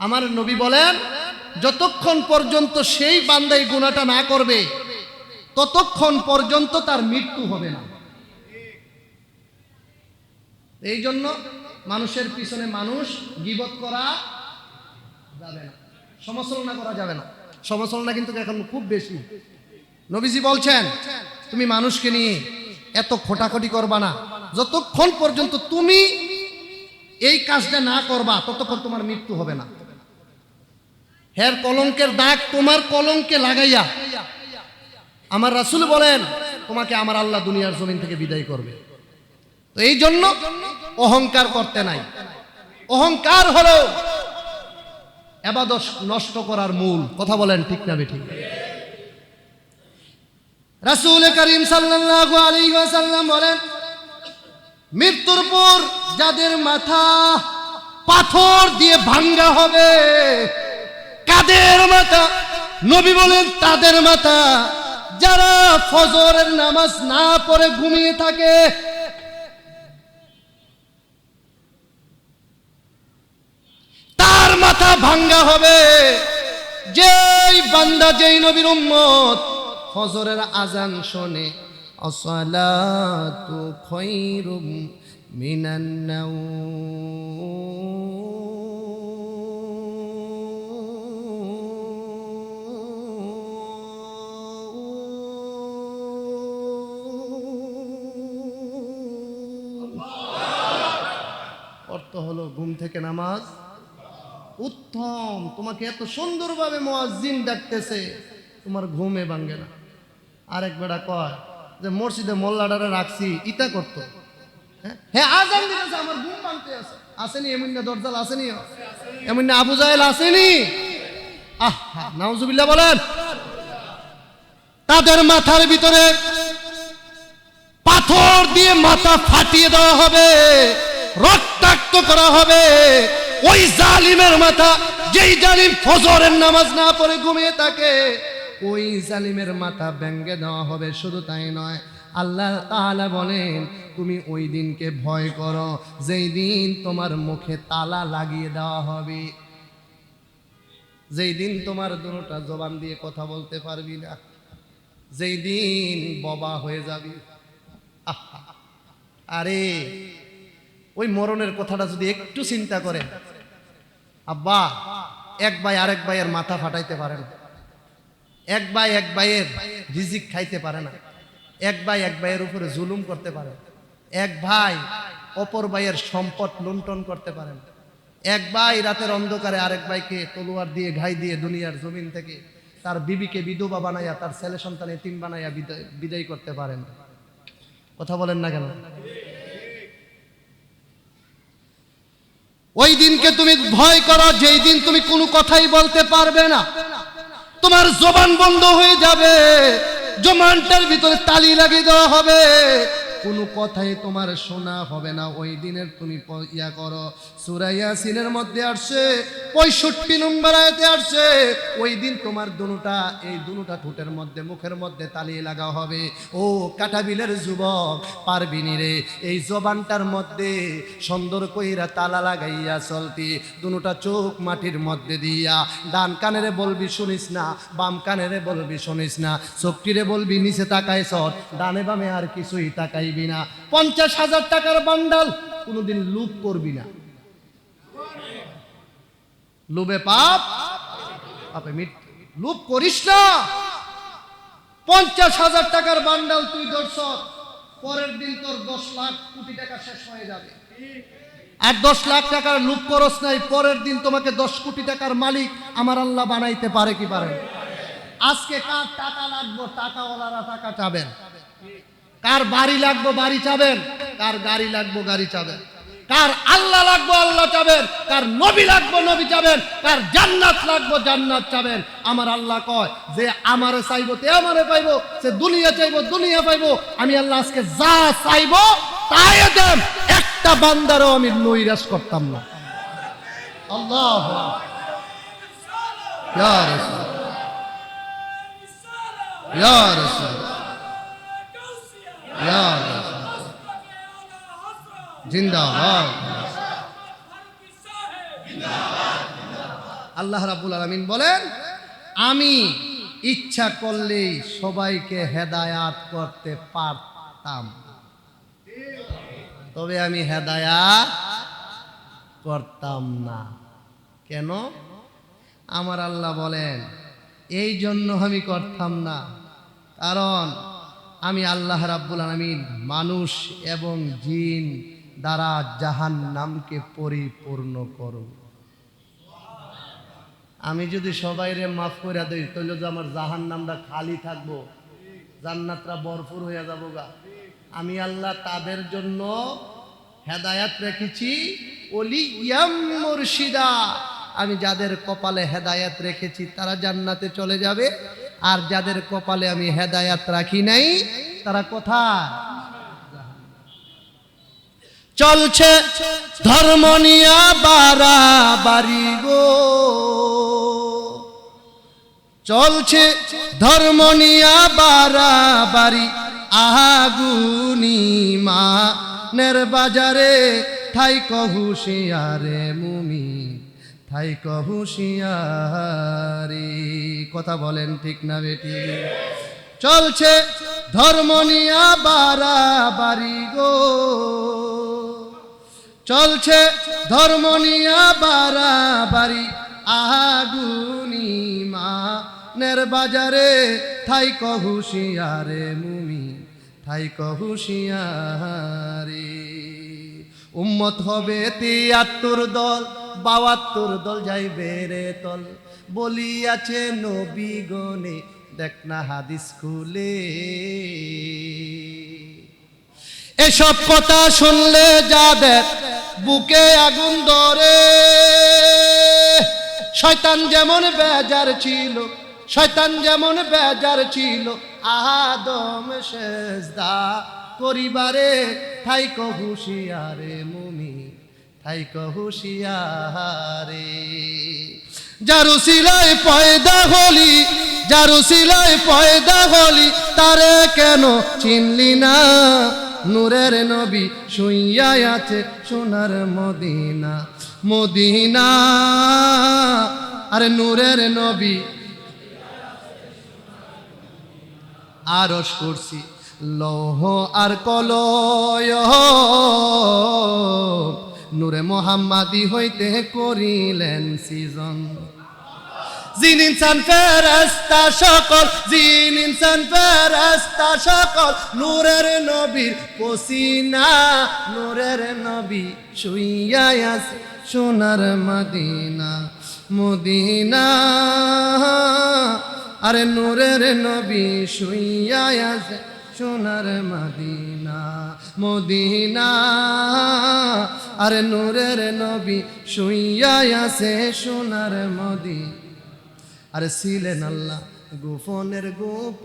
আমার নবী বলেন, যতক্ষণ পর্যন্ত সেই বান্দাই গুনাহটা না করবে ততক্ষণ পর্যন্ত তার মৃত্যু হবে না। এই জন্য মানুষের পিছনে মানুষ গীবত করা যাবে না, সমালোচনা করা যাবে না। সমালোচনা কিন্তু এখন খুব বেশি। নবীজি বলছেন, তুমি মানুষকে নিয়ে এত খোটাখটি করবা না, যতক্ষণ পর্যন্ত তুমি এই কাজটা না করবা ততক্ষণ তোমার মৃত্যু হবে না। হের কলঙ্কের দাগ তোমার কলঙ্কে লাগাইয়া আমার রাসূল বলেন, তোমাকে আমার আল্লাহ দুনিয়ার জমিন থেকে বিদায় করবে। তো এই জন্য অহংকার করতে নাই। অহংকার হলো ইবাদত নষ্ট করার মূল, কথা বলেন ঠিক না বেঠিক? রাসূল করিম সাল্লাল্লাহু আলাইহি ওয়াসাল্লাম বলেন, মৃত্যুর পর যাদের মাথা পাথর দিয়ে ভাঙ্গা হবে, কাদের মাথা? নবী বলেন তাদের মাথা যারা ফজরের নামাজ না পড়ে ঘুমিয়ে থাকে। তার মাথা ভাঙ্গা হবে। যেই বান্দা, যেই নবীর উম্মত ফজরের আজান শোনে, আসসালাতু খায়রুম মিনান নাওম, অর্থ হলো ঘুম থেকে নামাজ উত্তম। তোমাকে এত সুন্দরভাবে মুয়াজ্জিন ডাকতেছে, তোমার ঘুমে ভাঙ্গে না। আরেক বেড়া কয় যে মসজিদে মোল্লাডারে রাখছি, ইটা করতো। হ্যাঁ আজান দিতেছে, আমার ঘুম ভাঙতে আছে। আসেনি এমন না দরজাল, আসেনি এমন না আবু জাহেল, আসেনি? আহা নাউজুবিল্লাহ বলেন। তাদের মাথার ভিতরে পাথর দিয়ে মাথা ফাটিয়ে দেওয়া হবে, রক্তাক্ত করা হবে। ওই জালিমের মাথা, যেই জালিম ফজরের নামাজ না পড়ে ঘুমিয়ে থাকে, ওই জালিমের মাথা ভেঙে দেওয়া হবে। শুধু তাই নয়, আল্লাহ তাআলা বলেন, তুমি ওই দিনকে ভয় করো যেই দিন তোমার মুখে তালা লাগিয়ে দেওয়া হবে, যেই দিন তোমার দুটোটা জবান দিয়ে কথা বলতে পারবি না, যেই দিন বোবা হয়ে যাবি। আরে ওই মরণের কথাটা যদি একটু চিন্তা করেন, আব্বা এক ভাই আরেক ভাইয়ের মাথা ফাটাইতে পারে না, এক ভাই এক ভাইয়ের রিজিক খাইতে পারে না, এক ভাই এক ভাইয়ের উপরে জুলুম করতে পারে, এক ভাই অপর ভাইয়ের সম্পদ লুণ্ঠন করতে পারে না, এক ভাই রাতের অন্ধকারে আরেক ভাইকে তলোয়ার দিয়ে ঘাই দিয়ে দুনিয়ার জমিন থেকে তার বিবিকে বিধবা বানাইয়া, তার ছেলে সন্তান এতিম বানাইয়া বিদায় করতে পারেন। কথা বলেন না কেন? ওই দিনকে তুমি ভয় করো যেই দিন তুমি কোনো কথাই বলতে পারবে না, তোমার জবান বন্ধ হয়ে যাবে, জবানটার ভিতরে তালি লাগিয়ে দেওয়া হবে, কোনো কথাই তোমার শোনা হবে না। ওই দিনের তুমি ইয়া করো। সূরা ইয়াসিনের মধ্যে আসছে 65 নম্বর আয়াতে আসছে, ওই দিন তোমার এই দুটা ঠোঁটের মধ্যে, মুখের মধ্যে তালি লাগা হবে। ও কাটাবিলের যুবক, পারবিনি রে এই জবানটার মধ্যে সুন্দর কইরা তালা লাগাইয়া চলতি, দুটা চোখ মাটির মধ্যে দিয়া, ডান কানেরে বলবি শুনিস না, বাম কানেরে বলবি শুনিস না, চোখটিরে বলবি নিচে তাকাই সর, ডানে বামে আর কিছুই তাকাই না। 50,000 টাকার বান্ডাল কোনোদিন লুপ করবি না, লোভে পাপ, পাপে মৃত্যু, লুপ করিস না। 50,000 টাকার বান্ডাল তুই ধরছ, পরের দিন তোর 10 লাখ কোটি টাকা শেষ হয়ে যাবে। আর 10 লাখ টাকার লুপ করস নাই, পরের দিন তোমাকে 10 কোটি টাকার মালিক আমার আল্লাহ বানাইতে পারে কি পারে? আজকে কার টাকা লাগবে, টাকাওয়ালারা টাকা চাবেন, কার বাড়ি লাগবে বাড়ি চাবেন, কার গাড়ি লাগবে গাড়ি চাবেন, কার আল্লাহ লাগবে আল্লাহ চাবেন, কার নবী লাগবে নবী চাবেন, কার জান্নাত লাগবে জান্নাত চাবেন। আমার আল্লাহ কয় যে আমারে চাইবো তে আমারে পাইবো, সে দুনিয়া চাইবো দুনিয়া পাইবো। আমি আল্লাহ আজকে যা চাইবো তাই দেন, একটা বান্দারও আমি নৈরাশ করতাম না। আল্লাহ ইয়া রাসূল, ইয়া রাসূল, জিন্দাবাদ। আল্লাহ রাব্বুল আলামিন বলেন, আমি ইচ্ছা করলেই সবাইকে হেদায়াত করতে পারতাম, তবে আমি হেদায়াত করতাম না। কেন? আমার আল্লাহ বলেন এই জন্য আমি করতাম না, কারণ আমি আল্লাহ রাব্বুল আলামিন মানুষ এবং জিন দ্বারা জাহান্নামকে পরিপূর্ণ করব। আমি যদি সবাইরে মাফ করে দেই তাহলে যে আমার জাহান্নামটা খালি থাকবো, জান্নাতটা ভরপুর হয়ে যাবো গা। আমি আল্লাহ তাদের জন্য হেদায়াত রেখেছি, ওলিয়াম মুরশিদা। আমি যাদের কপালে হেদায়াত রেখেছি তারা জান্নাতে চলে যাবে, আর যাদের কপালে আমি হেদায়াত রাখি নাই তারা কোথায়? চলছে ধর্ম নিয়া বাড়াবাড়ি গো, চলছে ধর্ম নিয়া বাড়াবাড়ি, আগুনি মানের বাজারে, ঠাই কহুশিয়ারে মুমিন, ঠাই কহুশিয়ারি। কথা বলেন ঠিক না বেটি? চলছে ধর্ম নিয়া বাড়াবাড়ি গো, চলছে ধর্ম নিয়া বাড়াবাড়ি, আগুনি মানের বাজারে, ঠাই কহুশিয়ারে মুমিন, ঠাই কহুশিয়ারি। উম্মত হবে ৭৩ দল, ৭২ দল যাইবে রে তল, বলিয়াছে নবী গনে, দেখ না হাদিস খুলে। এসব কথা শুনলে যাদের বুকে আগুন ধরে, শয়তান যেমন বেজার ছিল, শয়তান যেমন বেজার ছিল, আদম সেজদা করিবারে, ঠাই কহুশিয়ারে মুমিন, ঠাই কহুশিয়ারে। যার উসিলায় পয়দা হলি, যার উসিলায় পয়দা হলি, তারে কেন চিনলি না? নূরের নবী শুইয়া আছে সোনার মদিনা, মদিনা। আরে নূরের নবী আরশ কুরসি লৌহ আর কলয়, নূরে মোহাম্মদী হইতে করিলেন সৃজন। জিন ইনসান ফেরেশতা সকল, জিন ইনসান ফেরেশতা সকল, নূরের নবীর পসিনা, নূরের নবী শুইয়া আছে সোনার মদিনা, মদিনা। আরে নূরের নবী শুইয়া আছে সোনার মদিনা মদিনা আরে নূরের নবী শুইয়া আছে সোনার মদিনা আরে ছিলেন আল্লাহ গোপনের গোপ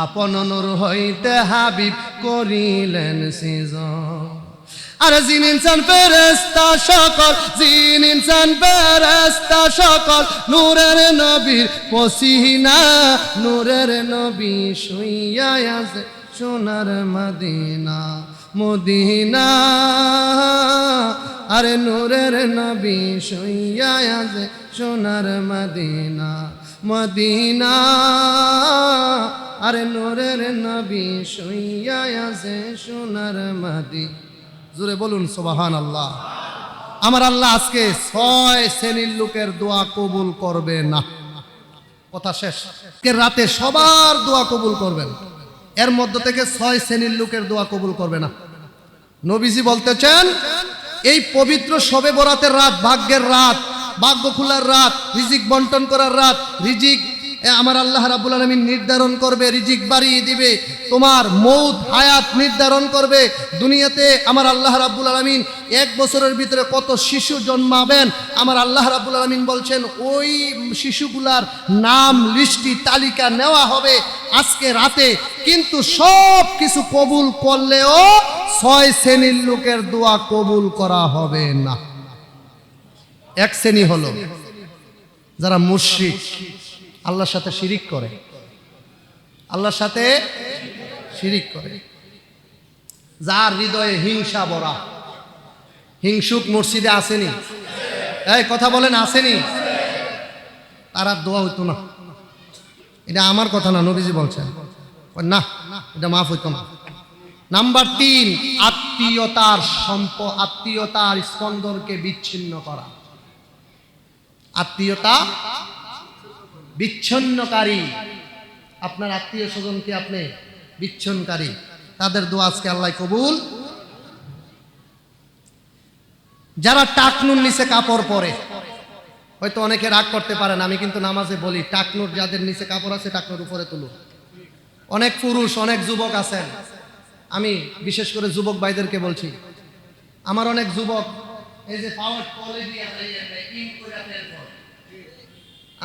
আপন নূর হইতে হাবিব করিলেন সৃজন আরে জিন ইনসান ফেরেশতা সকল জিন ইনসান ফেরেশতা সকল নূরের নবীর পসিনা নূরের নবী শুইয়া আছে সোনার মদিনা মদিনা আরে নূরের নবী শুইয়া আছে সোনার মদিনা মদিনা আরে নূরের নবী শুইয়া আছে সোনার মদিনা জোরে বলুন সুবহানাল্লাহ। আমার আল্লাহ আজকে 6 শ্রেণীর লোকের দোয়া কবুল করবে না, কথা শেষ। আজকে রাতে সবার দোয়া কবুল করবেন, এর মধ্য থেকে 6 শ্রেণীর লোকের দোয়া কবুল করবে না। নবীজি বলতেছেন এই পবিত্র শবে বরাতের রাত ভাগ্যের রাত, ভাগ্য খোলার রাত, রিজিক বন্টন করার রাত। রিজিক আমার আল্লাহ রাব্বুল আলামিন নির্ধারণ করবে, রিজিক বাড়িয়ে দিবে, তোমার মৌত হায়াত নির্ধারণ করবে। দুনিয়াতে আমার আল্লাহ রাব্বুল আলামিন 1 বছরের ভিতরে কত শিশু জন্মাবেন আমার আল্লাহ রাব্বুল আলামিন বলছেন ওই শিশুগুলার নাম লিস্টি তালিকা নেওয়া হবে আজকে রাতে। কিন্তু সব কিছু কবুল করলেও 6 শ্রেণীর লোকের দোয়া কবুল করা হবে না। এক শ্রেণী হলো যারা মুশরিক, আল্লাহর সাথে শিরিক করে, আল্লাহর সাথে শিরিক করে, যার হৃদয়ে হিংসা ভরা। হিংসুক মসজিদে আসেনি? এই কথা বলেন আসেনি? তারা দোয়া হইতো না। এটা আমার কথা না, নবীজি বলছেন না, এটা মাফ হইতো না। নাম্বার 3, আত্মীয়তার স্পন্দনকে বিচ্ছিন্ন করা। আত্মীয়তা বিচ্ছিন্নকারী, আপনার আত্মীয় স্বজনকে আপনি বিচ্ছিন্নকারী, তাদের দোয়া আজকে আল্লাহ কবুল। যারা টাকনুর নিচে কাপড় পরে, হয়তো অনেকে রাগ করতে পারেন, আমি কিন্তু নামাজে বলি টাকনুর যাদের নিচে কাপড় আছে টাকনুর উপরে তুলুন। অনেক পুরুষ অনেক যুবক আছেন, আমি বিশেষ করে যুবক ভাইদেরকে বলছি, আমার অনেক যুবক এই যে পাওয়ার কোয়ালিটি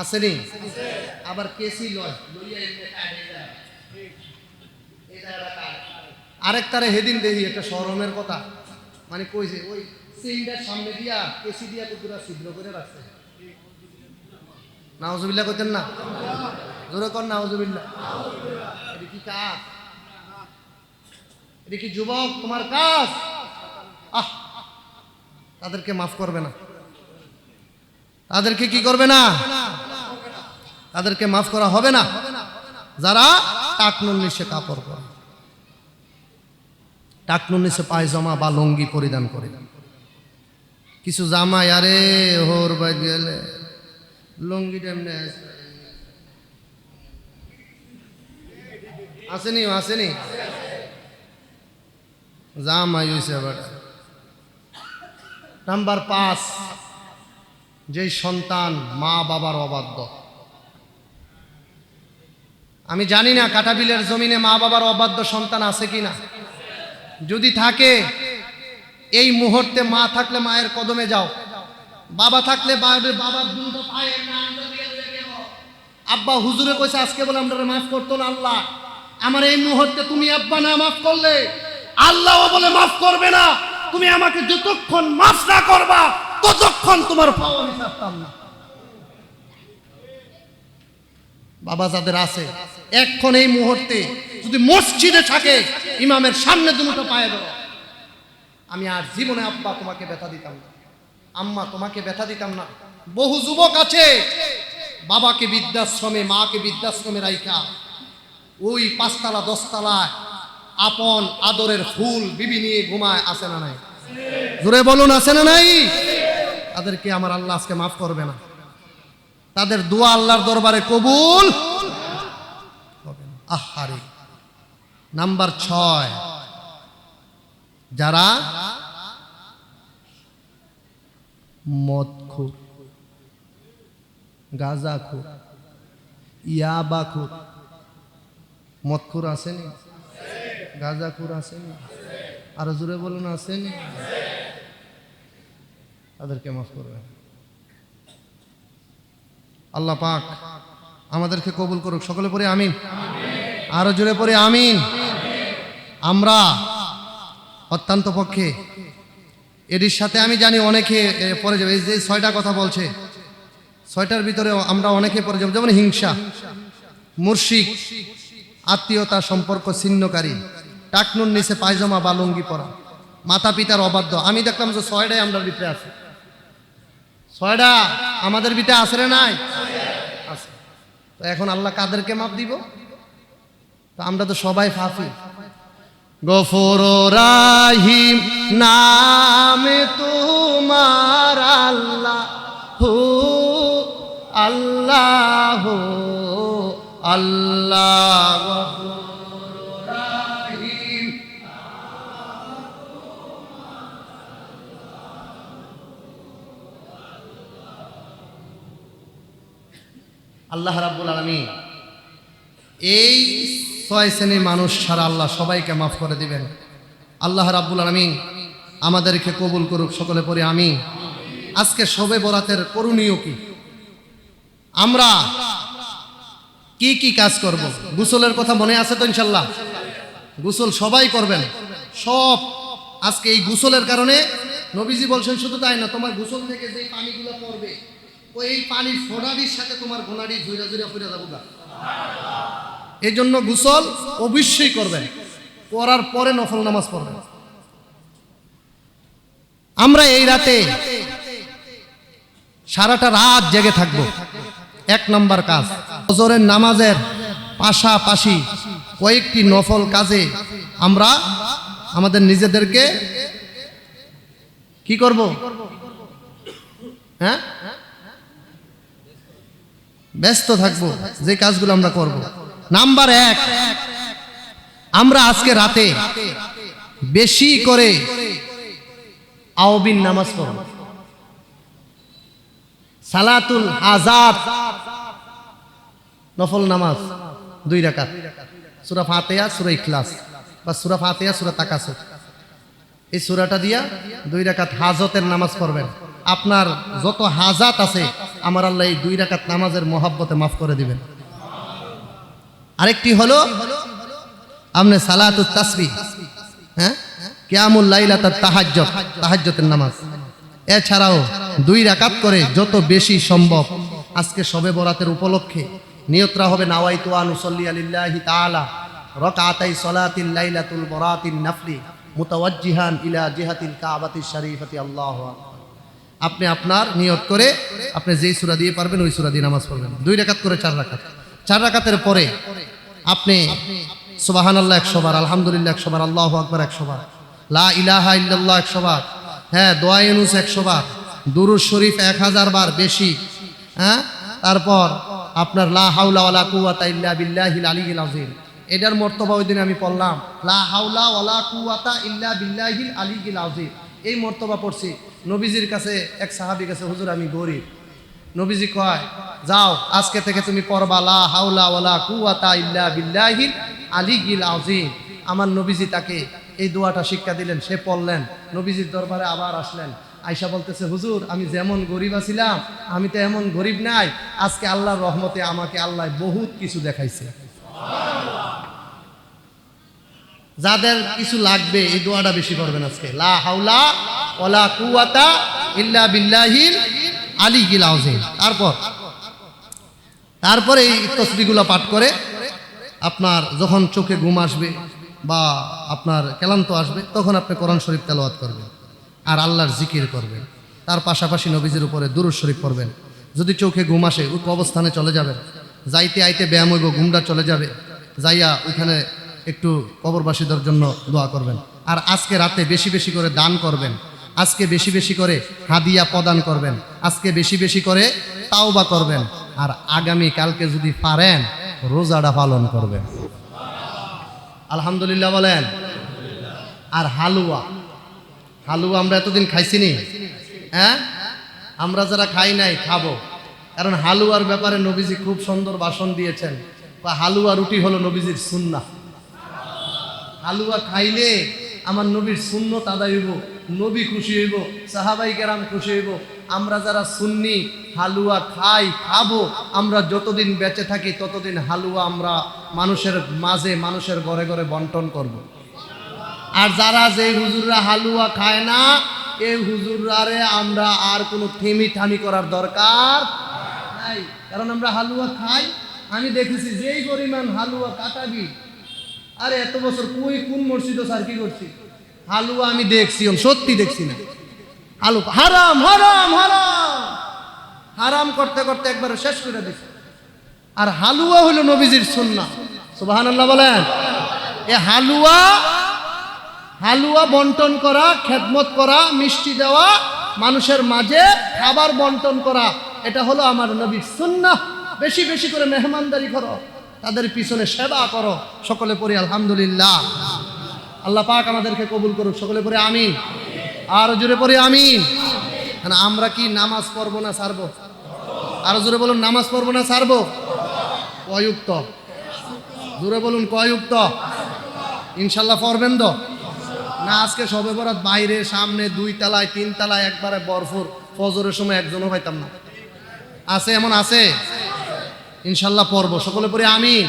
আসেনি, আবার কেসি লয় আরেক তারে হেদিন দেখি একটা শরমের কথা, মানে কইছে ওই সিন্ডার সামনে দিয়া কেসি দিয়া কুকুরা ছিদ্র করে রাখছে। নাউজুবিল্লাহ কইতেন না? জোরে কর নাউজুবিল্লাহ। এটা কি কাজ? এটা কি যুবক তোমার কাজ? তাদেরকে মাফ করবে না, তাদেরকে কি করবে না? তাদেরকে মাফ করা হবে না যারা টাকনুর নিচে কাপড় পরে, টাকনুর নিচে পায়জামা বা লুঙ্গি পরিধান করে। কিছু জামাই আরে হোর বাই গেলে লুঙ্গি তেমনি আসেনি, আসেনি জামাই হইছে আবার। নাম্বার 5, যেই সন্তান মা বাবার অবাধ্য। আমি জানি না কাটাবিলের জমিনে মা বাবার অবাধ্য সন্তান আছে কিনা। যদি থাকে এই মুহূর্তে মা থাকলে মায়ের কদমে যাও, বাবা থাকলে বাবার দুটো পায়ের নাম আব্বা হুজুরে কইছে আজকে বলে আমরা মাফ করতো না আল্লাহ, আমার এই মুহূর্তে তুমি আব্বা না মাফ করলে আল্লাহও বলে মাফ করবে না। তুমি আমাকে যতক্ষণ মাফ না করবা ততক্ষণ তোমার পাওয়া আমি ছাড়তাম না। বাবা যাদের আছে এখন এই মুহূর্তে যদি মসজিদে থাকে ইমামের সামনে দুটো পায়ে দাও, আমি আর জীবনে আব্বা তোমাকে ব্যথা দিতাম না, আম্মা তোমাকে ব্যথা দিতাম না। বহু যুবক আছে বাবাকে বৃদ্ধাশ্রমে মাকে বৃদ্ধাশ্রমে রাইখা ওই 5 তলা 10 তলায় আপন আদরের ফুল বিবি নিয়ে ঘুমায়, আছে না নাই? জোরে বলুন আছে না নাই? তাদেরকে আমার আল্লাহ আজকে মাফ করবে না, তাদের দোয়া আল্লাহর দরবারে কবুল হবে না। আহারে। নাম্বার 6, যারা মদখোর। গাঁজাখোর, ইয়াবাখোর, মদখোর আসেনি? গাঁজাখোর আসেনি? আরো জোরে বলুন আসেনি? তাদেরকে মাফ করবেন। আল্লাহ পাক আমাদেরকে কবুল করুক। সকলে পড়ে আমিন। আরো জোরে পড়ে আমিন। আমরা অত্যন্ত পক্ষে এর সাথে আমি জানি অনেকে পড়ে যাবে। এই যে 6টা কথা বলছে, 6টার ভিতরে আমরা অনেকে পড়ে যাবো। যেমন হিংসা, মুরশিক, আত্মীয়তা সম্পর্ক ছিন্নকারী, টাকনুর নিচে পায়জামা বা লুঙ্গি পরা, মাতা পিতার অবাধ্য। আমি দেখলাম যে 6টাই আমরা ভিতরে আছে। 6টা আমাদের ভিতরে আছে না নাই? আছে। তো এখন আল্লাহ কাদেরকে মাপ দিব? তো আমরা তো সবাই ফাঁসি। গফুর রাহিম নামে তোমার আল্লাহ হো আল্লাহ হো আল্লাহ। গফুর রাহিম আল্লাহ রাব্বুল আলামিন এই 6 শ্রেণীর মানুষ ছাড়া আল্লাহ সবাইকে মাফ করে দিবেন। আল্লাহ রাব্বুল আলামিন আমাদেরকে কবুল করুক। সকলে পড়ি আমিন। আজকে শবে বরাতের করণীয় কি? আমরা কি কি কাজ করব? গোসলের কথা মনে আছে তো? ইনশাল্লাহ গোসল সবাই করবেন। সব আজকে এই গোসলের কারণে নবীজি বলছেন শুধু তাই না, তোমার গোসল থেকে যে পানিগুলো পড়বে ওই এই পানির ফোঁটাটির সাথে তোমার গোনাটি ঝুইরা ঝুইরা ফিরে যাবো গা। এই জন্য গোসল অবশ্যই করবেন, করার পরে নফল নামাজ পড়বেন। আমরা এই রাতে সারাটা রাত জেগে থাকবো। 1 নম্বর কাজ, ফজরের নামাজের পাশাপাশি কয়েকটি নফল কাজে আমরা আমাদের নিজেদেরকে কি করব? হ্যাঁ, ব্যস্ত থাকবো যে কাজগুলো আমরা করব। নাম্বার 1, আমরা আজকে রাতে বেশি করে আওবিন নামাজ পড়ব। সালাতুল আযাব নফল নামাজ 2 রাকাত, সূরা ফাতিহা, সূরা ইখলাস বা সূরা ফাতিহা, সূরা তাকাসুর, এই সূরাটা দিয়া 2 রাকাত হাজতের নামাজ পড়বেন। আপনার যত হাজাত আছে আমার আল্লাহ এই 2 রাকাত নামাজের মহব্বতে মাফ করে দিবেন। আরেকটি হলো আপনি সালাতুত তাসবিহ, হ্যাঁ, কিয়ামুল লাইলাতাত তাহাজ্জুদ, তাহাজ্জুদের নামাজ। এছাড়াও 2 রাকাত করে যত বেশি সম্ভব আজকে শবে বরাতের উপলক্ষে নিয়তরা হবে নাওয়াইতু আন উসাল্লি লিল্লাহি তাআলা রাকাতাই সালাতিল লাইলাতুল বরাতিন নাফলি মুতাওয়াজ্জিহান ইলা জিহাতিল কাবাতিশ শরীফাতি। আল্লাহু আকবার। আপনি আপনার নিয়ত করে আপনি যেই সূরা দিয়ে পারবেন ওই সূরা দিয়ে নামাজ পড়বেন। 2 রাকাত করে 4 রাকাত। 4 রাকাতের পরে আপনি সুবহানাল্লাহ 100 বার, আলহামদুলিল্লাহ 100 বার, আল্লাহু আকবার 100 বার, লা ইলাহা ইল্লাল্লাহ 100 বার, হ্যাঁ, দোয়া ইউনুস 100 বার, দুরূদ শরীফ 1000 বার বেশি, হ্যাঁ, তারপর আপনার লা হাওলা ওয়ালা কুওয়াতা ইল্লা বিল্লাহিল আলিয়্যিল আযীম। এটার মর্তবা ওই দিন আমি পড়লাম, লা হাওলা ওয়ালা কুওয়াতা ইল্লা বিল্লাহিল আলিয়্যিল আযীম। এই মর্তবা পড়ছি। নবীজির কাছে এক সাহাবী কাছে, হুজুর আমি গরীব। নবীজি কয়, যাও আজকে থেকে তুমি পড়বা লা হাওলা ওয়ালা কুওয়াতা ইল্লা বিল্লাহিল আলিয়্যিল আযীম। আমার নবীজি তাকে এই দোয়াটা শিক্ষা দিলেন, সে পড়লেন। নবীজির দরবারে আবার আসলেন, আয়েশা বলতেছে, হুজুর আমি যেমন গরিব ছিলাম আমি তো এমন গরিব নাই, আজকে আল্লাহর রহমতে আমাকে আল্লাহ বহুত কিছু দেখাইছে। যাদের কিছু লাগবে এই দোয়াটা বেশি পড়বেন আজকে, লা হাওলা ওয়ালা কুওয়াতা ইল্লা বিল্লাহিল আলিয়্যিল আযীম। তারপরে এই তাসবিহগুলো পাঠ করে আপনার যখন চোখে ঘুম আসবে বা আপনার ক্লান্ত আসবে তখন আপনি কোরআন শরীফ তেলাওয়াত করবেন আর আল্লাহর জিকির করবেন। তার পাশাপাশি নবীজির উপরে দুরূদ শরীফ পড়বেন। যদি চোখে ঘুম আসে ওই অবস্থানে চলে যাবেন, যাইতে আইতে ব্যায়াম হইব, ঘুমটা চলে যাবে, যাইয়া ওইখানে একটু কবরবাসীদের জন্য দোয়া করবেন। আর আজকে রাতে বেশি বেশি করে দান করবেন, আজকে বেশি বেশি করে হাদিয়া প্রদান করবেন, আজকে বেশি বেশি করে তাওবা করবেন। আর আগামী কালকে যদি পারেন রোজাটা পালন করবেন। আলহামদুলিল্লাহ বলেন। আর হালুয়া, হালুয়া আমরা এতদিন খাইছিনি, হ্যাঁ, আমরা যারা খাই নাই খাবো। কারণ হালুয়ার ব্যাপারে নবীজি খুব সুন্দর ভাষণ দিয়েছেন, বা হালুয়া রুটি হলো নবীজির সুন্নাহ। হালুয়া খাইলে আমার নবীর সুন্নত আদায় হইব, নবী খুশি হইব, সাহাবাই কেরাম খুশি হইব। আমরা যারা সুন্নি হালুয়া খাই, খাবো, আমরা যতদিন বেঁচে থাকি ততদিন হালুয়া আমরা মানুষের মাঝে, মানুষের ঘরে ঘরে বন্টন করব। আর যারা যে হুজুররা হালুয়া খায় না, এই হুজুররারে আমরা আর কোনো থেমি থামি করার দরকার নাই, কারণ আমরা হালুয়া খাই। আমি দেখেছি যেই পরিমাণ হালুয়া কাটাবি, আরে এত বছর কোন মসজিদে স্যার কি করছি, হালুয়া আমি দেখছি, সত্যি দেখছি না। আলু হারাম হারাম হারাম হারাম করতে করতে একবারে শেষ করে দিচ্ছে। আর হালুয়া হলো নবীজির সুন্নাহ। সুবহানাল্লাহ বলেন। এ হালুয়া বন্টন করা, খেদমত করা, মিষ্টি দেওয়া, মানুষের মাঝে খাবার বন্টন করা, এটা হলো আমার নবীর সুন্নাহ। বেশি বেশি করে মেহমানদারি করো, তাদের পিছনে সেবা করো। সকলে পড়ি আলহামদুলিল্লাহ। আল্লাহ পাক আমাদেরকে কবুল করুক। সকলে পড়ি আমিন। আর জোরে পড়ি আমিন। আমরা কি নামাজ পড়বো না ছাড়বো? আরো জোরে বলুন, নামাজ পড়বো না ছাড়বো? কয়ুক্ত? জোরে বলুন, কয়ুক্ত? ইনশাল্লাহ পড়বেন তো না? আজকে শবে বরাত বাইরে, সামনে 2 তলায় 3 তলায় একবারে বরফর, ফজরের সময় একজনও পাইতাম না। আছে, এমন আছে? ইনশাল্লাহ পড়বো। সকলে পড়ি আমিন।